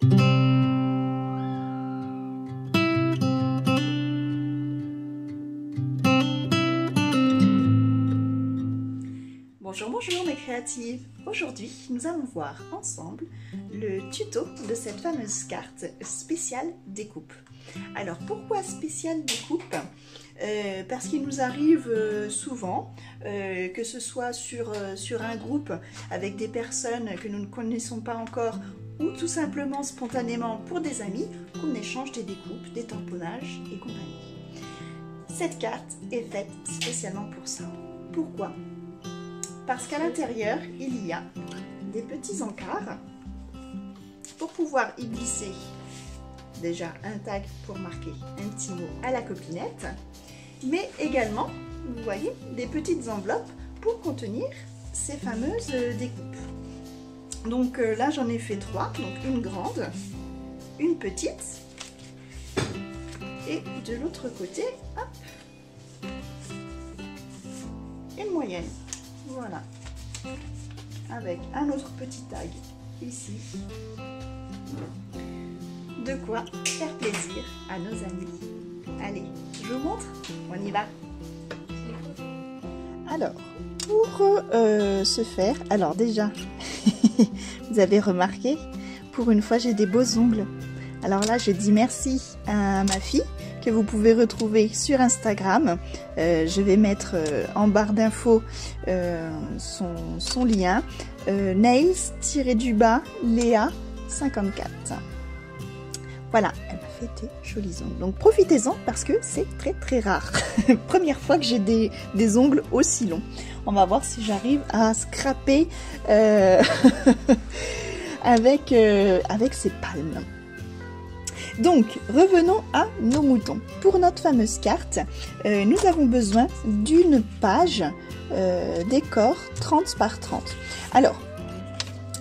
Bonjour, bonjour mes créatives! Aujourd'hui, nous allons voir ensemble le tuto de cette fameuse carte spéciale découpe. Alors, pourquoi spéciale découpe? Parce qu'il nous arrive souvent, que ce soit sur un groupe avec des personnes que nous ne connaissons pas encore ou tout simplement spontanément pour des amis, qu'on échange des découpes, des tamponnages et compagnie. Cette carte est faite spécialement pour ça. Pourquoi? Parce qu'à l'intérieur, il y a des petits encarts pour pouvoir y glisser déjà un tag pour marquer un petit mot à la copinette, mais également, vous voyez, des petites enveloppes pour contenir ces fameuses découpes. Donc là, j'en ai fait 3, donc une grande, une petite, et de l'autre côté, hop, une moyenne. Voilà, avec un autre petit tag ici, de quoi faire plaisir à nos amis. Allez, je vous montre, on y va. Alors, pour ce faire, alors déjà, vous avez remarqué, pour une fois j'ai des beaux ongles. Alors là, je dis merci à ma fille, que vous pouvez retrouver sur Instagram. Je vais mettre en barre d'infos son lien. Nails-du-bas Léa 54. Voilà, elle m'a fait des jolis ongles. Donc profitez-en parce que c'est très très rare. Première fois que j'ai des ongles aussi longs. On va voir si j'arrive à scraper avec ces palmes. Donc, revenons à nos moutons. Pour notre fameuse carte, nous avons besoin d'une page décor 30 par 30. Alors,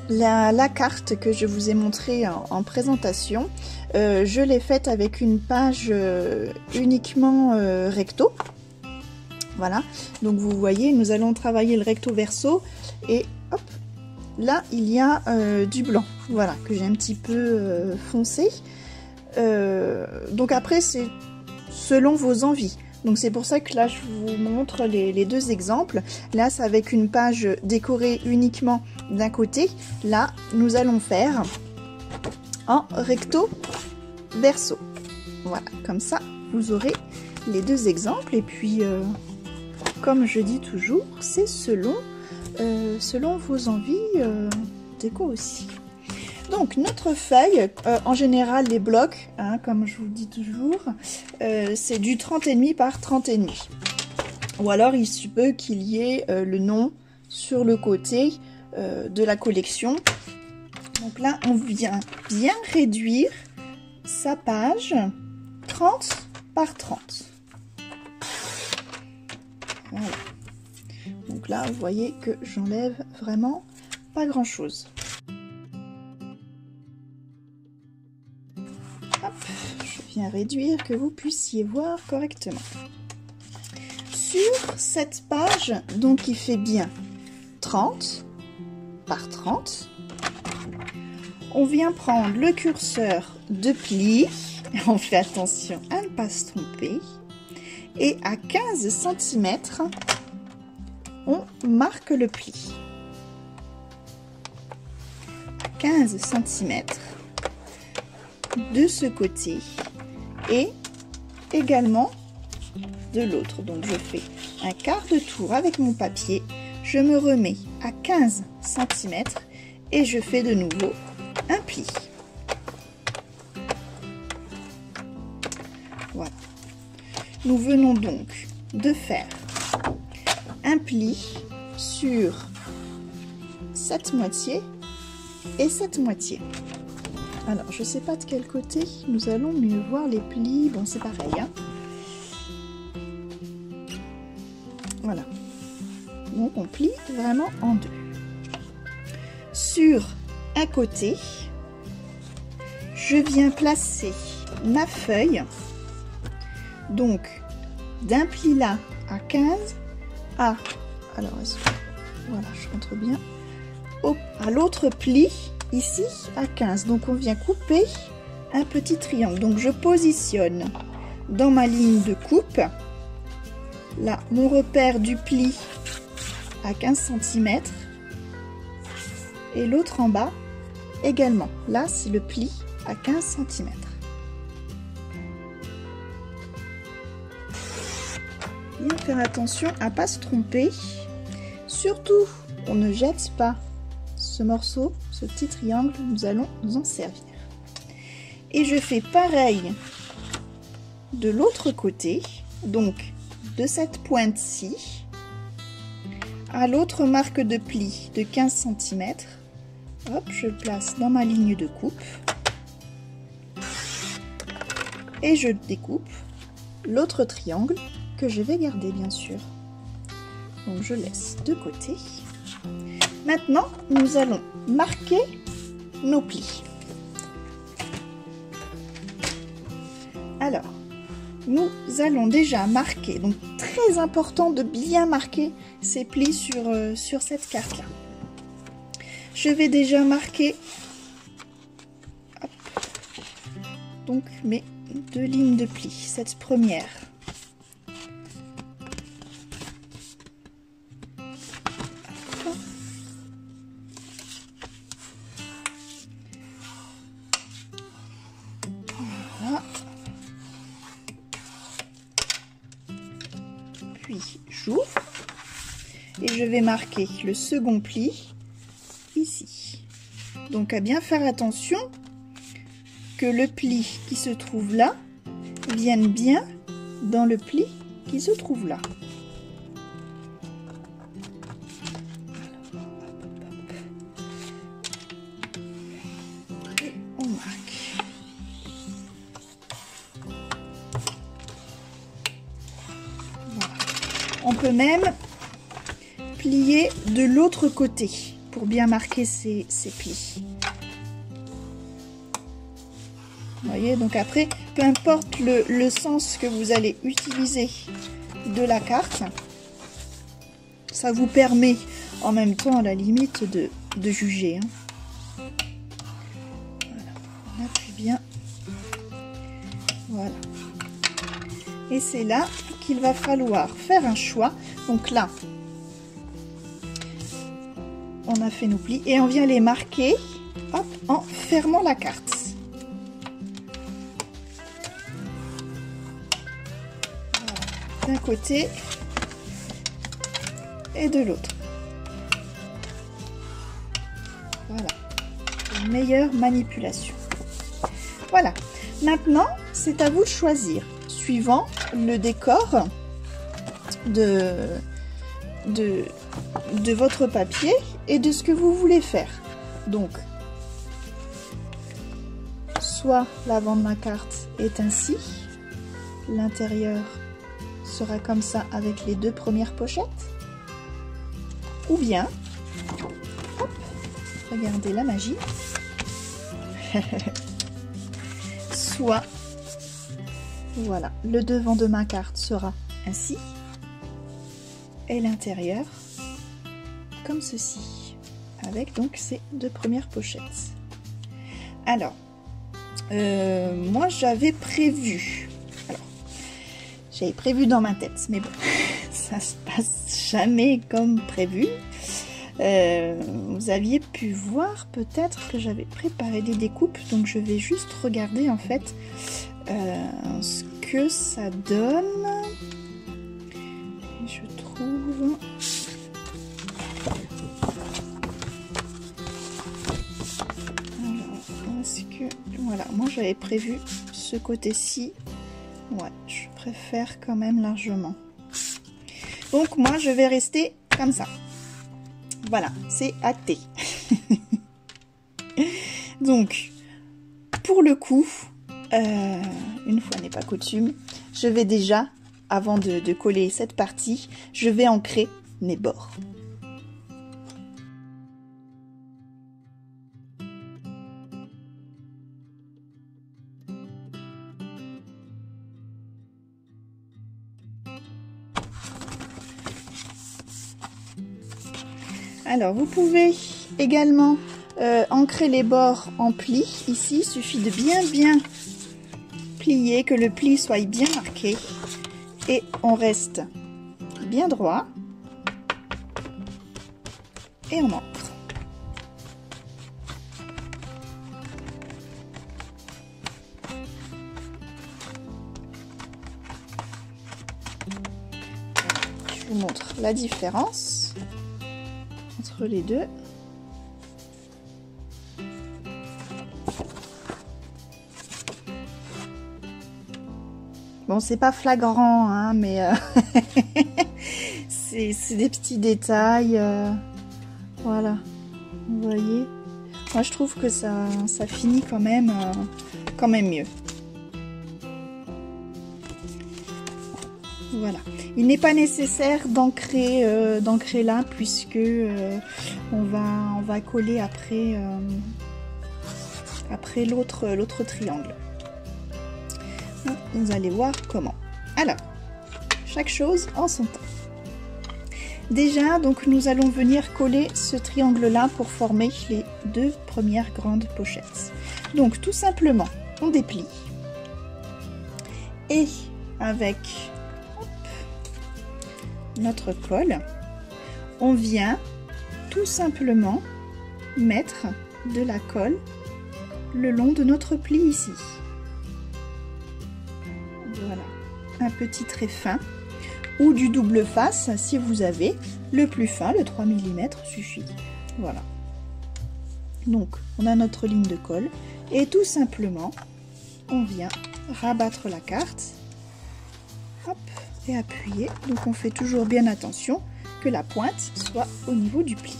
la carte que je vous ai montrée en présentation, je l'ai faite avec une page uniquement recto. Voilà, donc vous voyez, nous allons travailler le recto verso et hop, là il y a du blanc, voilà, que j'ai un petit peu foncé. Donc après c'est selon vos envies, donc c'est pour ça que là je vous montre les deux exemples. Là c'est avec une page décorée uniquement d'un côté, là nous allons faire en recto verso. Voilà, comme ça vous aurez les deux exemples et puis comme je dis toujours, c'est selon vos envies déco aussi. Donc notre feuille, en général les blocs, hein, comme je vous le dis toujours, c'est du 30,5 par 30,5. Ou alors il se peut qu'il y ait le nom sur le côté de la collection. Donc là on vient bien réduire sa page 30 par 30. Voilà. Donc là vous voyez que j'enlève vraiment pas grand chose. Hop, je viens réduire que vous puissiez voir correctement. Sur cette page, donc qui fait bien 30 par 30, on vient prendre le curseur de pli, on fait attention à ne pas se tromper, et à 15 cm, on marque le pli. 15 cm de ce côté et également de l'autre. Donc je fais un quart de tour avec mon papier, je me remets à 15 cm et je fais de nouveau un pli. Voilà. Nous venons donc de faire un pli sur cette moitié et cette moitié. Alors, je ne sais pas de quel côté nous allons mieux voir les plis. Bon, c'est pareil, hein. Voilà. Donc, on plie vraiment en deux. Sur un côté, je viens placer ma feuille. Donc, d'un pli là à 15 alors, voilà, je rentre bien. À l'autre pli ici à 15. Donc on vient couper un petit triangle. Donc je positionne dans ma ligne de coupe, là, mon repère du pli à 15 cm et l'autre en bas également. Là, c'est le pli à 15 cm. Bien faire attention à ne pas se tromper. Surtout, on ne jette pas ce morceau, ce petit triangle, nous allons nous en servir. Et je fais pareil de l'autre côté, donc de cette pointe-ci à l'autre marque de pli de 15 cm. Hop, je le place dans ma ligne de coupe et je découpe l'autre triangle que je vais garder bien sûr. Donc je laisse de côté. Maintenant, nous allons marquer nos plis. Alors, nous allons déjà marquer, donc très important de bien marquer ces plis sur cette carte-là. Je vais déjà marquer hop, donc mes 2 lignes de plis, cette première. Voilà. Puis j'ouvre et je vais marquer le second pli ici. Donc à bien faire attention que le pli qui se trouve là vienne bien dans le pli qui se trouve là. Et on marque. Voilà. On peut même plier de l'autre côté pour bien marquer ces plis. Vous voyez, donc après, peu importe le sens que vous allez utiliser de la carte, ça vous permet en même temps, à la limite, de juger. Hein. Voilà, on appuie bien. Voilà. Et c'est là qu'il va falloir faire un choix. Donc là, on a fait nos plis et on vient les marquer hop, en fermant la carte. D'un côté et de l'autre. Voilà, une meilleure manipulation. Voilà, maintenant c'est à vous de choisir, suivant le décor de votre papier et de ce que vous voulez faire. Donc, soit l'avant de ma carte est ainsi, l'intérieur sera comme ça avec les 2 premières pochettes, ou bien, hop, regardez la magie, soit, voilà, le devant de ma carte sera ainsi, et l'intérieur comme ceci, avec donc ces 2 premières pochettes. Alors, moi j'avais prévu, dans ma tête, mais bon, ça se passe jamais comme prévu. Vous aviez pu voir peut-être que j'avais préparé des découpes, donc je vais juste regarder en fait ce que ça donne. Je trouve... Alors, est-ce que... Voilà, moi j'avais prévu ce côté-ci. Ouais, je préfère quand même largement. Donc moi, je vais rester comme ça. Voilà, c'est acté. Donc, pour le coup, une fois n'est pas coutume, je vais déjà, avant de coller cette partie, je vais ancrer mes bords. Alors, vous pouvez également ancrer les bords en pli. Ici, il suffit de bien plier, que le pli soit bien marqué. Et on reste bien droit. Et on ancre. Je vous montre la différence entre les deux. Bon, c'est pas flagrant, hein, mais c'est des petits détails. Voilà, vous voyez. Moi, je trouve que ça finit quand même mieux. Voilà. Il n'est pas nécessaire d'ancrer là, puisque on va coller après l'autre triangle. Vous allez voir comment. Alors, chaque chose en son temps. Déjà, donc nous allons venir coller ce triangle-là pour former les deux premières grandes pochettes. Donc, tout simplement, on déplie. Et avec notre colle, on vient tout simplement mettre de la colle le long de notre pli ici. Voilà, un petit trait fin ou du double face si vous avez le plus fin, le 3 mm suffit. Voilà. Donc on a notre ligne de colle et tout simplement on vient rabattre la carte. Hop, et appuyer. Donc on fait toujours bien attention que la pointe soit au niveau du pli.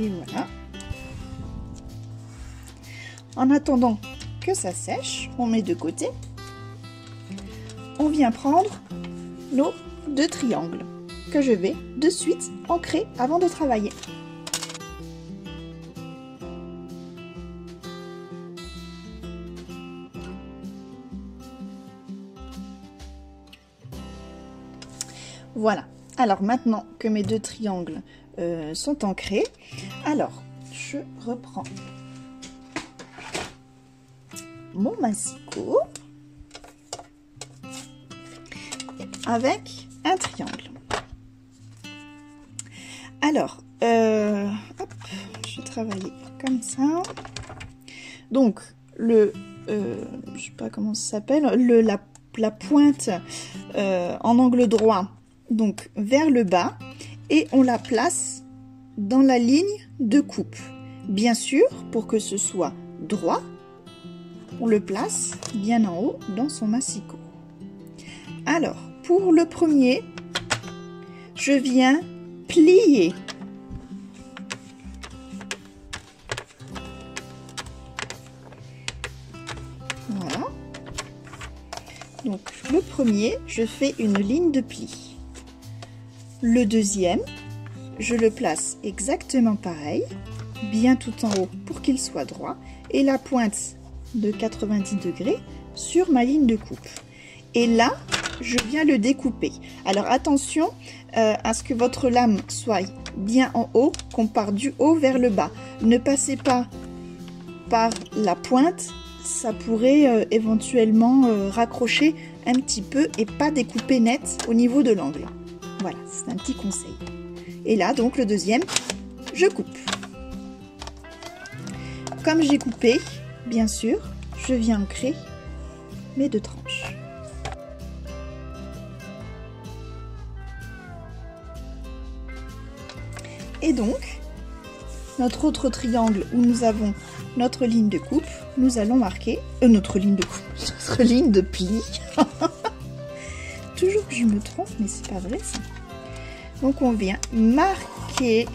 Et voilà. En attendant que ça sèche, on met de côté. On vient prendre nos deux triangles que je vais de suite ancrer avant de travailler. Voilà. Alors maintenant que mes deux triangles sont ancrés, alors je reprends mon massicot avec un triangle. Alors, hop, je vais travailler comme ça. Donc, je sais pas comment ça s'appelle, la pointe en angle droit, donc vers le bas, et on la place dans la ligne de coupe. Bien sûr, pour que ce soit droit, on le place bien en haut dans son massicot. Alors, pour le premier, je viens plier. Voilà. Donc, le premier, je fais une ligne de pli. Le deuxième, je le place exactement pareil, bien tout en haut pour qu'il soit droit, et la pointe de 90 degrés sur ma ligne de coupe. Et là, je viens le découper. Alors attention à ce que votre lame soit bien en haut, qu'on part du haut vers le bas. Ne passez pas par la pointe, ça pourrait éventuellement raccrocher un petit peu et pas découper net au niveau de l'angle. Voilà, c'est un petit conseil. Et là, donc le deuxième, je coupe. Comme j'ai coupé, bien sûr, je viens ancrer mes deux tranches. Et donc, notre autre triangle où nous avons notre ligne de coupe, nous allons marquer notre ligne de coupe, notre ligne de pli. Toujours que je me trompe, mais c'est pas vrai ça. Donc on vient marquer,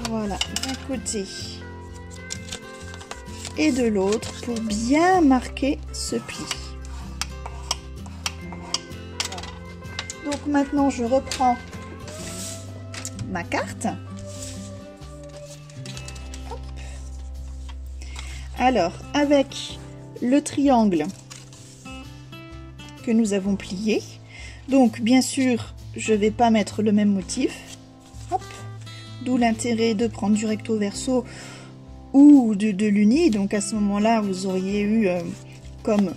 voilà, d'un côté et de l'autre pour bien marquer ce pli. Voilà. Donc maintenant je reprends ma carte. Hop. Alors avec le triangle que nous avons plié, Donc bien sûr, je vais pas mettre le même motif. Hop. D'où l'intérêt de prendre du recto verso ou de l'uni. Donc à ce moment-là, vous auriez eu comme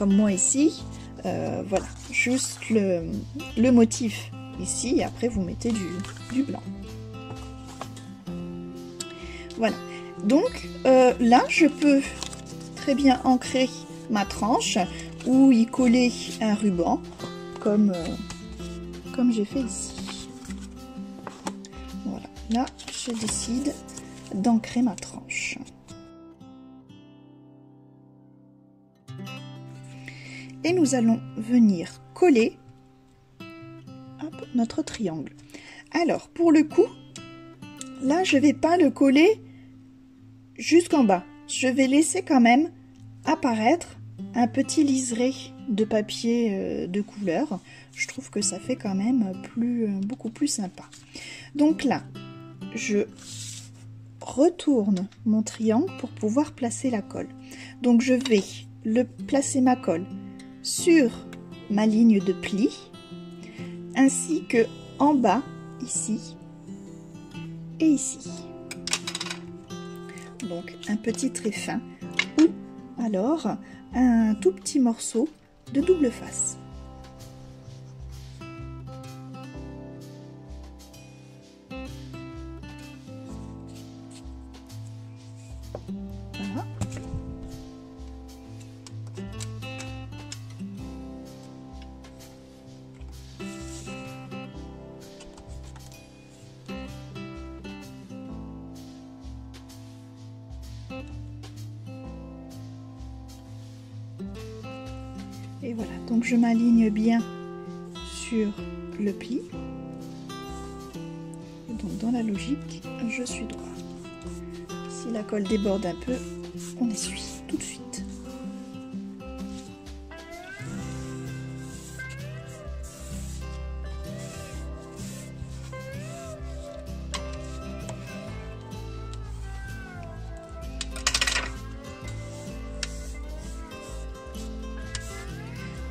moi ici, voilà, juste le motif ici, et après vous mettez du blanc. Voilà, donc là je peux très bien ancrer ma tranche ou y coller un ruban comme j'ai fait ici. Voilà, là je décide d'ancrer ma tranche. Et nous allons venir coller hop, notre triangle. Alors pour le coup, là je vais pas le coller jusqu'en bas. Je vais laisser quand même apparaître un petit liseré de papier de couleur. Je trouve que ça fait quand même beaucoup plus sympa. Donc là, je retourne mon triangle pour pouvoir placer la colle. Donc je vais placer ma colle sur ma ligne de pli, ainsi que en bas, ici et ici. Donc un petit trait fin ou alors un tout petit morceau de double face. Voilà. Et voilà, donc je m'aligne bien sur le pli. Et donc dans la logique, je suis droit. Si la colle déborde un peu, on essuie tout de suite.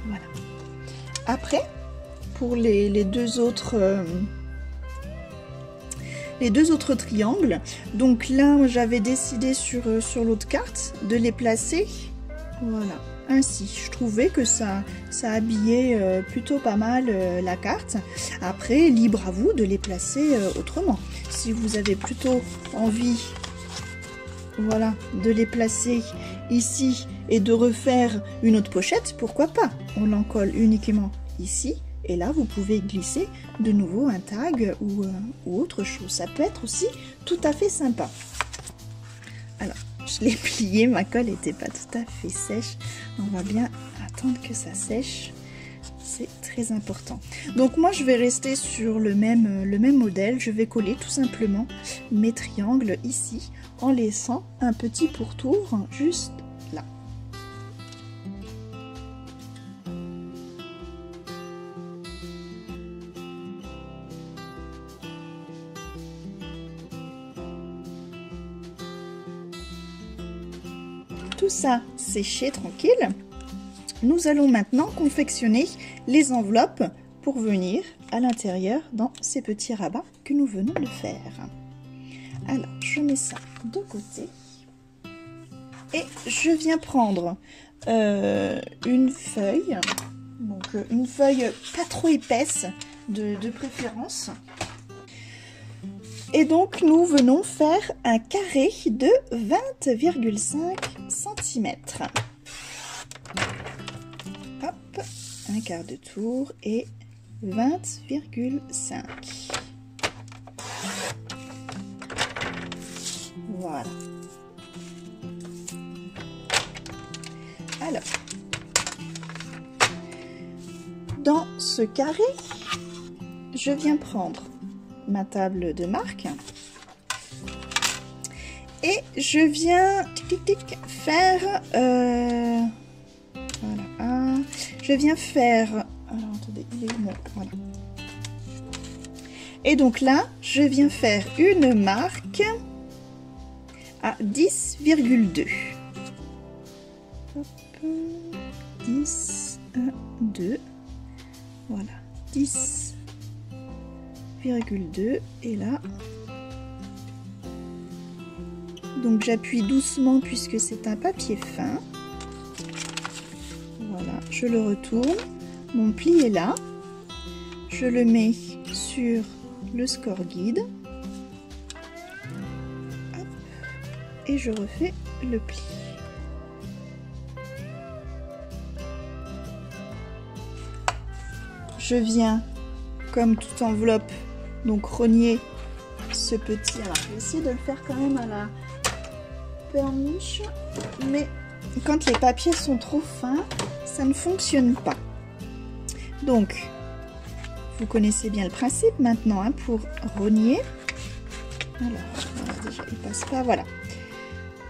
Voilà. Après, pour les deux autres triangles, donc là j'avais décidé sur l'autre carte de les placer, voilà, ainsi. Je trouvais que ça habillait plutôt pas mal la carte. Après, libre à vous de les placer autrement. Si vous avez plutôt envie, voilà, de les placer ici et de refaire une autre pochette, pourquoi pas? On en colle uniquement ici. Et là, vous pouvez glisser de nouveau un tag ou autre chose. Ça peut être aussi tout à fait sympa. Alors, je l'ai plié, ma colle n'était pas tout à fait sèche. On va bien attendre que ça sèche. C'est très important. Donc moi, je vais rester sur le même modèle. Je vais coller tout simplement mes triangles ici en laissant un petit pourtour juste là. Tout ça séché tranquille, nous allons maintenant confectionner les enveloppes pour venir à l'intérieur dans ces petits rabats que nous venons de faire. Alors je mets ça de côté et je viens prendre une feuille, donc une feuille pas trop épaisse de préférence. Et donc nous venons faire un carré de 20,5 cm. Hop, un quart de tour et 20,5. Voilà. Alors, dans ce carré, je viens prendre ma table de marque et je viens faire voilà, je viens faire, alors attendez, il est où mon, voilà, et donc là je viens faire une marque à 10,2. 10, 1, 2, Voilà, 10,2 et là. Donc j'appuie doucement puisque c'est un papier fin. Voilà, je le retourne. Mon pli est là. Je le mets sur le score guide. Hop, et je refais le pli. Je viens, comme toute enveloppe, donc rogner ce petit. Alors, je vais essayer de le faire quand même à la perniche, mais quand les papiers sont trop fins, ça ne fonctionne pas. Donc, vous connaissez bien le principe maintenant hein, pour rogner. Alors, voilà, déjà, il passe pas. Voilà.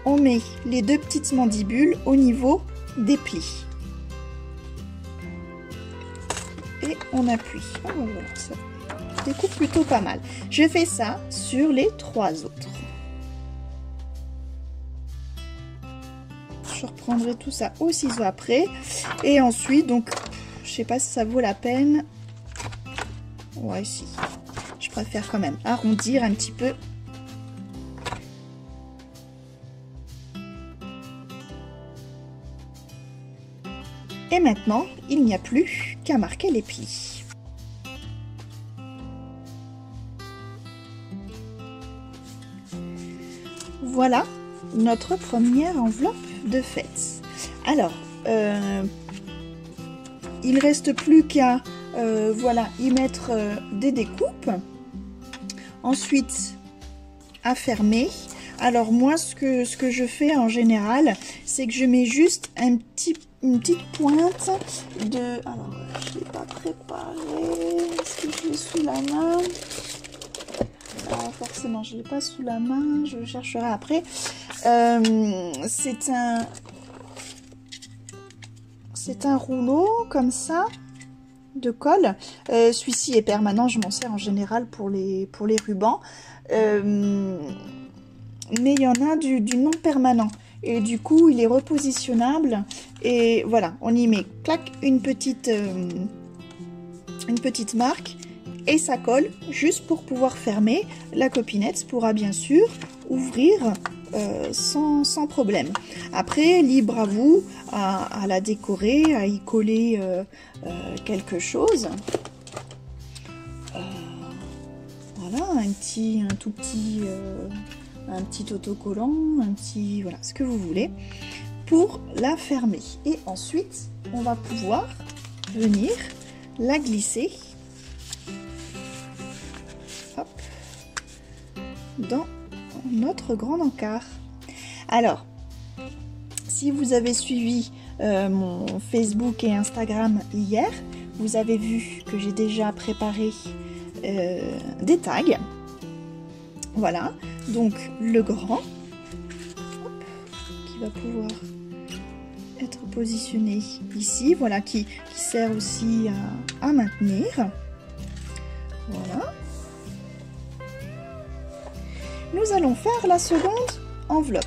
On met les deux petites mandibules au niveau des plis. Et on appuie. Oh, voilà, ça découpe plutôt pas mal. Je fais ça sur les 3 autres. Je reprendrai tout ça au ciseau après. Et ensuite, donc, je sais pas si ça vaut la peine. Ouais, si. Je préfère quand même arrondir un petit peu. Et maintenant, il n'y a plus qu'à marquer les plis. Voilà notre première enveloppe de fête. Alors, il ne reste plus qu'à voilà, y mettre des découpes. Ensuite, à fermer. Alors moi, ce que je fais en général, c'est que je mets juste une petite pointe de... Alors, je ne l'ai pas préparé. Est-ce que je l'ai sous la main? Forcément, je ne l'ai pas sous la main. Je le chercherai après. C'est un rouleau comme ça de colle. Celui-ci est permanent. Je m'en sers en général pour les rubans. Mais il y en a du non permanent. Et du coup, il est repositionnable. Et voilà, on y met, clac, une petite marque. Et ça colle juste pour pouvoir fermer. La copinette pourra bien sûr ouvrir sans problème. Après, libre à vous à la décorer, à y coller quelque chose. Voilà, un tout petit... un petit autocollant, un petit... voilà, ce que vous voulez, pour la fermer. Et ensuite, on va pouvoir venir la glisser hop, dans notre grand encart. Alors, si vous avez suivi mon Facebook et Instagram hier, vous avez vu que j'ai déjà préparé des tags. Voilà, donc le grand, hop, qui va pouvoir être positionné ici, voilà, qui sert aussi à maintenir. Voilà. Nous allons faire la seconde enveloppe.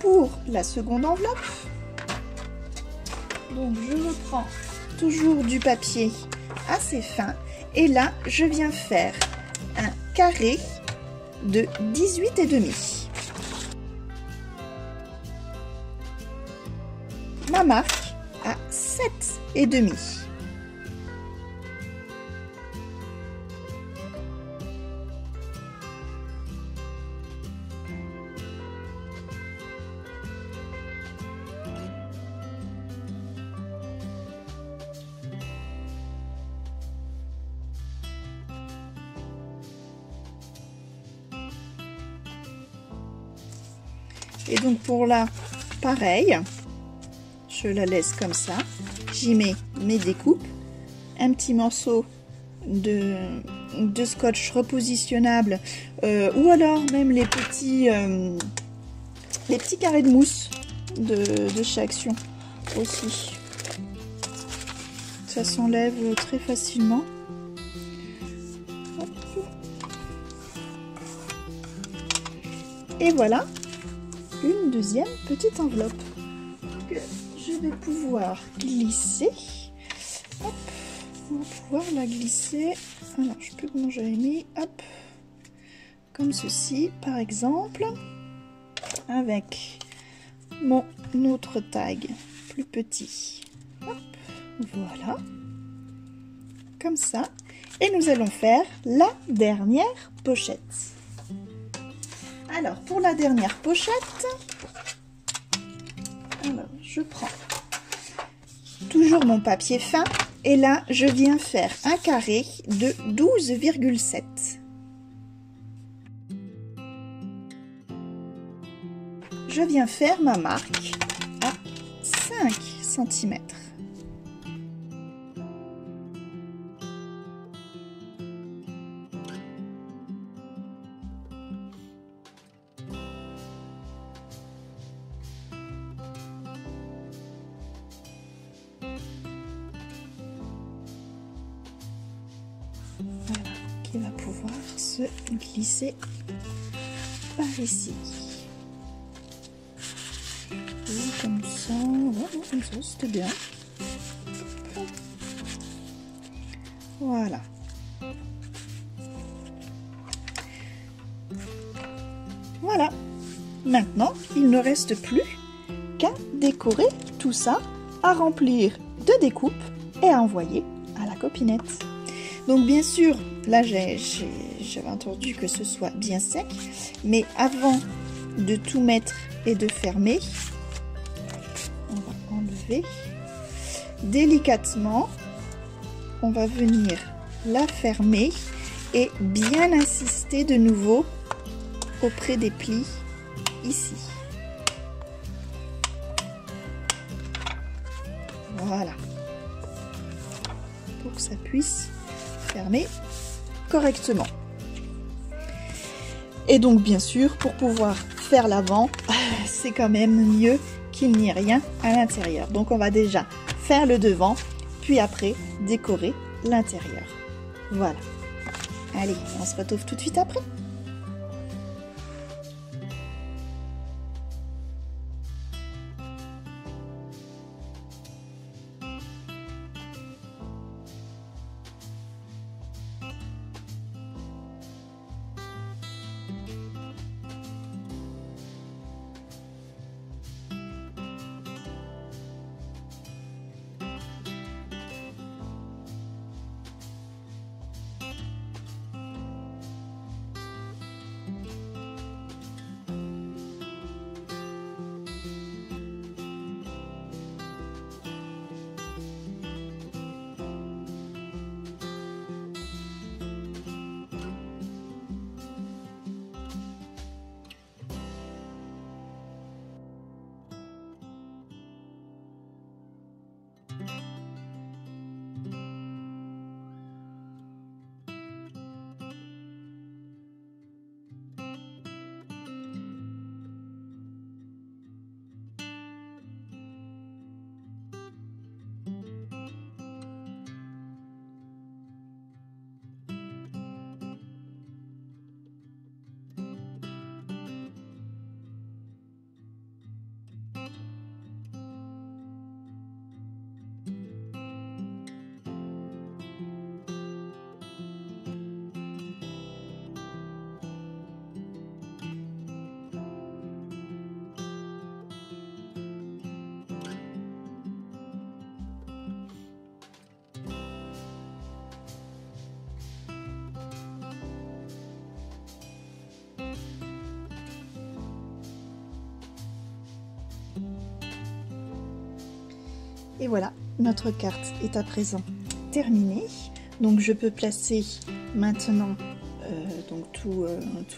Pour la seconde enveloppe, donc je reprends toujours du papier assez fin et là je viens faire un carré de 18,5. Ma marque à 7,5. Et donc pour là, pareil, je la laisse comme ça. J'y mets mes découpes, un petit morceau de scotch repositionnable ou alors même les petits carrés de mousse de chez Action aussi. Ça s'enlève très facilement. Hop. Et voilà. Une deuxième petite enveloppe que je vais pouvoir glisser. Hop, pour pouvoir la glisser. Alors, je sais plus comment j'avais mis. Hop, comme ceci, par exemple, avec mon autre tag plus petit. Hop, voilà, comme ça. Et nous allons faire la dernière pochette. Alors, pour la dernière pochette, alors, je prends toujours mon papier fin et là, je viens faire un carré de 12,7. Je viens faire ma marque à 5 cm. Voilà, qui va pouvoir se glisser par ici. Et comme ça, voilà, comme ça, c'était bien. Voilà. Voilà. Maintenant, il ne reste plus qu'à décorer tout ça, à remplir de découpes et à envoyer à la copinette. Donc bien sûr, là j'avais entendu que ce soit bien sec, mais avant de tout mettre et de fermer, on va enlever délicatement, on va venir la fermer et bien insister de nouveau auprès des plis ici. Voilà, pour que ça puisse fermer correctement. Et donc bien sûr, pour pouvoir faire l'avant, c'est quand même mieux qu'il n'y ait rien à l'intérieur. Donc on va déjà faire le devant, puis après décorer l'intérieur. Voilà. Allez, on se retrouve tout de suite après. Et voilà, notre carte est à présent terminée. Donc je peux placer maintenant donc tout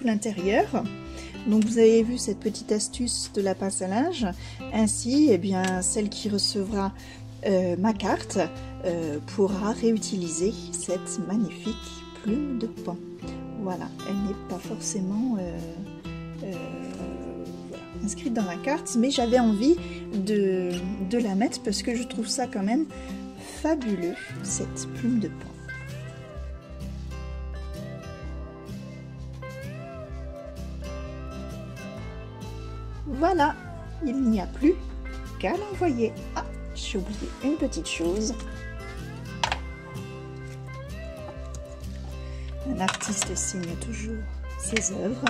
l'intérieur. Donc vous avez vu cette petite astuce de la pince à linge. Ainsi, eh bien, celle qui recevra ma carte pourra réutiliser cette magnifique plume de pan. Voilà, elle n'est pas forcément inscrite dans la carte, mais j'avais envie de la mettre parce que je trouve ça quand même fabuleux, cette plume de pan. Voilà, il n'y a plus qu'à l'envoyer. Ah, j'ai oublié une petite chose. Un artiste signe toujours ses œuvres.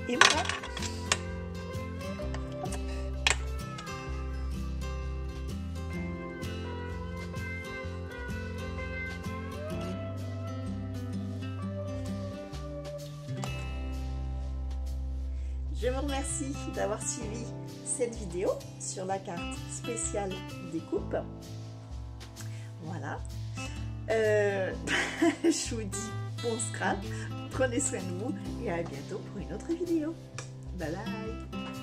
Et voilà. Je vous remercie d'avoir suivi cette vidéo sur la carte spéciale découpe. Voilà. Je vous dis bon scrap, prenez soin de vous et à bientôt pour une autre vidéo. Bye bye.